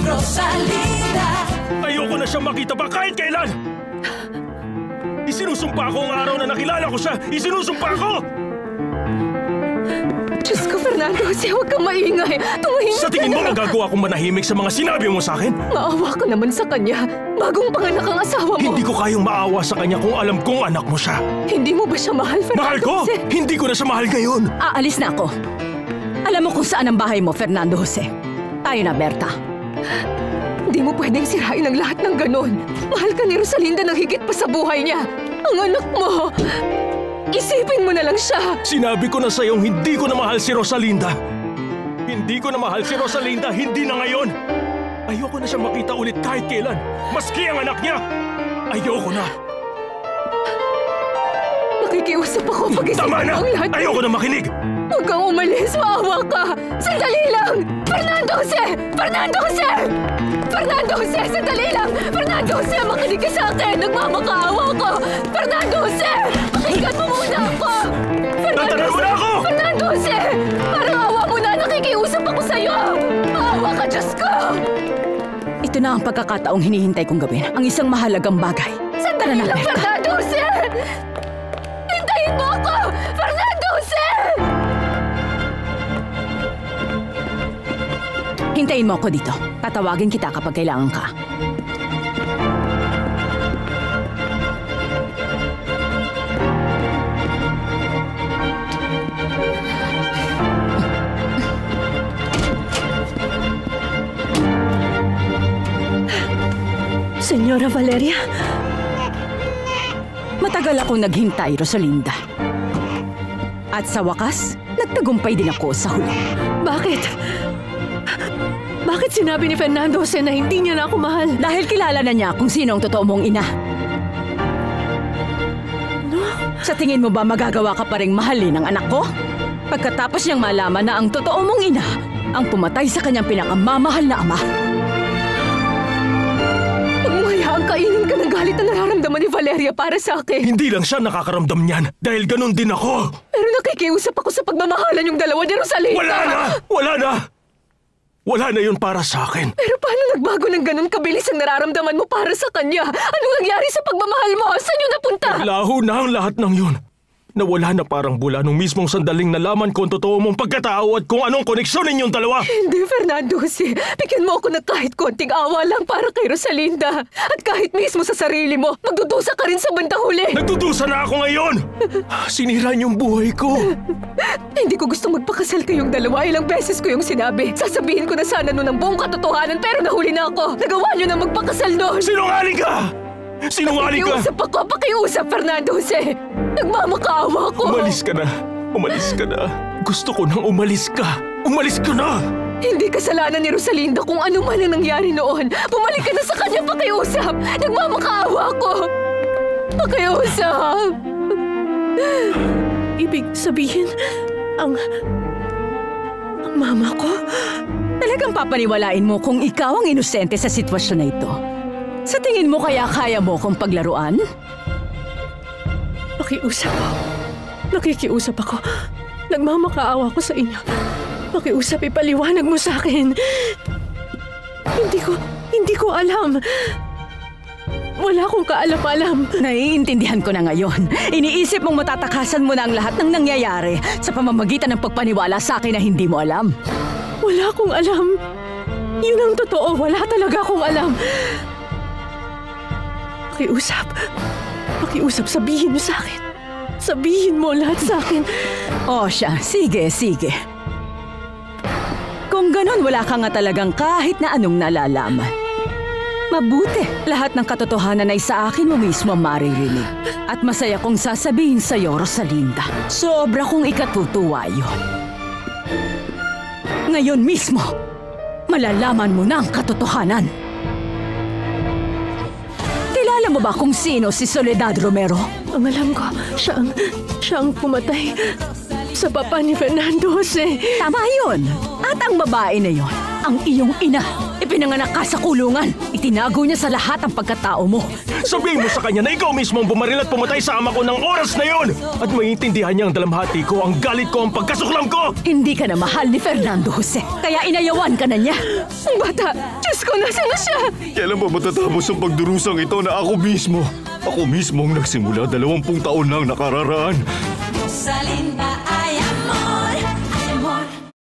Rosalinda. Ayoko na siyang makita pa kahit kailan! Isinusumpa ko ang araw na nakilala ko siya! Isinusumpa ko! Diyos ko, Fernando, Jose, huwag kang maingay. Tumahimik Sa tingin mo magagawa akong manahimik sa mga sinabi mo sa akin? Maawa ka naman sa kanya. Bagong panganak ang asawa mo. Hindi ko kayang maawa sa kanya kung alam kong anak mo siya. Hindi mo ba siya mahal, Fernando? Mahal ko? Jose? Hindi ko na siya mahal ngayon. Aalis na ako. Alam mo kung saan ang bahay mo, Fernando Jose. Tayo na, Berta. Hindi mo pwedeng sirain ang lahat ng ganon. Mahal ka ni Rosalinda ng higit pa sa buhay niya. Ang anak mo. Isipin mo na lang siya. Sinabi ko na sa'yong hindi ko na mahal si Rosalinda. Hindi ko na mahal si Rosalinda, hindi na ngayon. Ayoko na siya makita ulit kahit kailan. Maski ang anak niya. Ayoko na. Nakikiusap ako pag-isipin mo ang lahat. Ayoko na makinig. Huwag kang umalis, maawa ka. Sandali lang. Fernando Jose! Fernando Jose! Fernando Jose, sandali lang. Fernando Jose, makinig ka sa akin. Nagmamakaawa ko. Fernando Jose! Pakinggan mo muna ako! Tatanan mo na ako! Fernando Jose! Parang awa mo na, nakikiusap ako sa'yo! Maawa ka, Diyos ko! Ito na ang pagkakataong hinihintay kong gawin. Ang isang mahalagang bagay. Sandali lang, Berta. Fernando Jose! Hintayin mo ako! Fernando Jose! Hintayin mo ako dito. Tatawagin kita kapag kailangan ka. Senyora Valeria? Matagal akong naghintay, Rosalinda. At sa wakas, nagtagumpay din ako sa huli. Bakit? Bakit sinabi ni Fernando Jose na hindi niya na ako mahal? Dahil kilala na niya kung sino ang totoo mong ina. No? Sa tingin mo ba magagawa ka pa ring mahalin ang anak ko? Pagkatapos niyang malaman na ang totoo mong ina ang pumatay sa kanyang pinakamamahal na ama. Huwag mo hayaang kainin ka ng galit na nararamdaman ni Valeria para sa akin. Hindi lang siya nakakaramdam niyan. Dahil ganun din ako. Pero nakikiusap ako sa pagmamahalan yung dalawa ni Rosalinda. Wala na! Wala na! Wala na yun para sa akin. Pero paano nagbago ng ganun kabilis ang nararamdaman mo para sa kanya? Anong nangyari sa pagmamahal mo? Saan yun napunta? Laho na ang lahat ng yun. Nawala na parang bula nung mismong sandaling nalaman ko ang totoo mong pagkatao at kung anong koneksyon ninyong dalawa. Hindi, Fernando Jose. Bigyan mo ako ng kahit konting awa lang para kay Rosalinda. At kahit mismo sa sarili mo, magdudusa ka rin sa bandang huli. Nagdudusa na ako ngayon! Sinira niyong buhay ko. Hindi ko gustong magpakasal kayong dalawa. Ilang beses ko yung sinabi. Sasabihin ko na sana noon ang buong katotohanan pero nahuli na ako. Nagawa niyo na magpakasal noon. Sinungaling ka! Sinungaling ka! Pakiusap ako! Pakiusap, Fernando Jose! Nagmamakaawa ko! Umalis ka na. Umalis ka na. Gusto ko nang umalis ka. Umalis ka na! Hindi kasalanan ni Rosalinda kung ano man ang nangyari noon. Bumalik ka na sa kanya, pakiusap! Nagmamakaawa ko! Pakiusap! Ibig sabihin, ang mama ko? Talagang papaniwalain mo kung ikaw ang inosente sa sitwasyon na ito. Sa tingin mo kaya kaya mo kong paglaruan? Pakiusap ako. Nakikiusap ako. Nagmamakaawa ko sa inyo. Pakiusap, ipaliwanag mo sa akin. Hindi ko alam. Wala akong kaalam-alam. Naiintindihan ko na ngayon. Iniisip mong matatakasan mo na ang lahat ng nangyayari sa pamamagitan ng pagpaniwala sa akin na hindi mo alam. Wala akong alam. Yun ang totoo. Wala talaga akong alam. Pakiusap, sabihin mo sa akin. Sabihin mo lahat sa akin. O siya, sige. Kung ganon, wala ka nga talagang kahit na anong nalalaman. Mabuti, lahat ng katotohanan ay sa akin mo mismo maririnig. At masaya kong sasabihin sa'yo, Rosalinda. Sobra kong ikatutuwa yun. Ngayon mismo, malalaman mo na ang katotohanan. Kilala mo ba kung sino si Soledad Romero? Ang alam ko, siya ang pumatay sa papa ni Fernando Jose. Tama yun. At ang babae na yun, ang iyong ina. Ipinanganak ka sa kulungan. Itinago niya sa lahat ang pagkatao mo. Sabihin mo sa kanya na ikaw mismo ang bumaril at pumatay sa ama ko ng oras na yon! At maiintindihan niya ang dalamhati ko, ang galit ko, ang pagkasuklam ko! Hindi ka na mahal ni Fernando Jose, kaya inayawan ka na niya. Ang bata! Diyos ko, nasaan na siya? Kailan ba matatapos ang pagdurusang ito na ako mismo ang nagsimula 20 taon nang nakararaan?